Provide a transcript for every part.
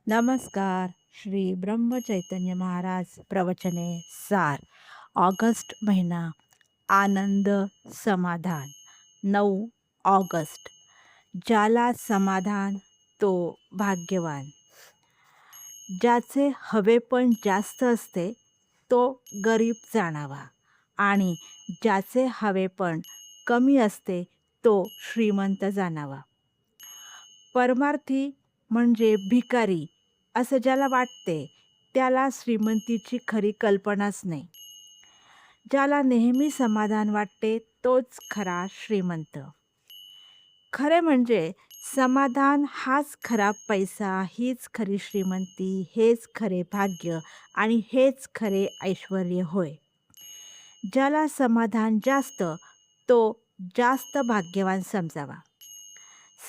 नमस्कार. श्री ब्रह्मचैतन्य महाराज प्रवचने सार. ऑगस्ट महिना. आनंद समाधान. 9 ऑगस्ट. ज्याला समाधान तो भाग्यवान. ज्याचे हवेपण जास्त असते तो गरीब जाणावा आणि ज्याचे हवेपण कमी असते तो श्रीमंत जाणावा. परमार्थी म्हणजे भिकारी असं ज्याला वाटते त्याला श्रीमंतीची खरी कल्पनाच नाही. ज्याला नेहमी समाधान वाटते तोच खरा श्रीमंत. खरे म्हणजे समाधान हाच खरा पैसा, हीच खरी श्रीमंती, हेच खरे भाग्य आणि हेच खरे ऐश्वर्य होय. ज्याला समाधान जास्त तो जास्त भाग्यवान समजावा.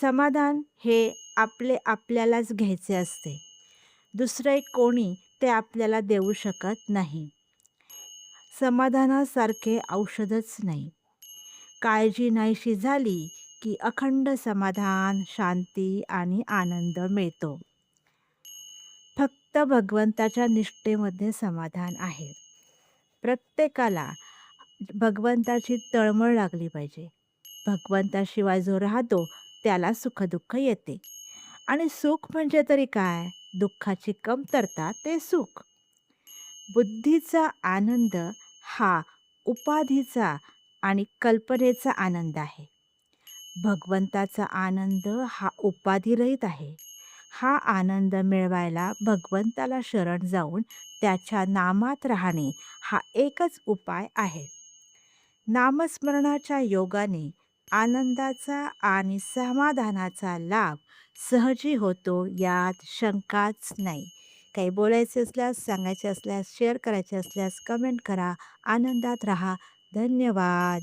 समाधान हे आपल्यालाच घ्यायचे असते. दुसरे कोणी ते आपल्याला देऊ शकत नाही. समाधानासारखे औषधच नाही. काळजी नाहीशी झाली की अखंड समाधान, शांती आणि आनंद मिळतो. फक्त भगवंताच्या निष्ठेमध्ये समाधान आहे. प्रत्येकाला भगवंताची तळमळ लागली पाहिजे. भगवंताशिवाय जो राहतो त्याला सुखदुःख येते. आणि सुख म्हणजे तरी काय? दुःखाची कमतरता ते सुख. बुद्धीचा आनंद हा उपाधीचा आणि कल्पनेचा आनंद आहे. भगवंताचा आनंद हा उपाधिरहित आहे. हा आनंद मिळवायला भगवंताला शरण जाऊन त्याच्या नामात राहणे हा एकच उपाय आहे. नामस्मरणाच्या योगाने आनंदाचा आणि समाधानाचा लाभ सहजी होतो यात शंकाच नाही. काही बोलायचे असल्यास, सांगायचे असल्यास, शेअर करायचे असल्यास कमेंट करा. आनंदात राहा. धन्यवाद.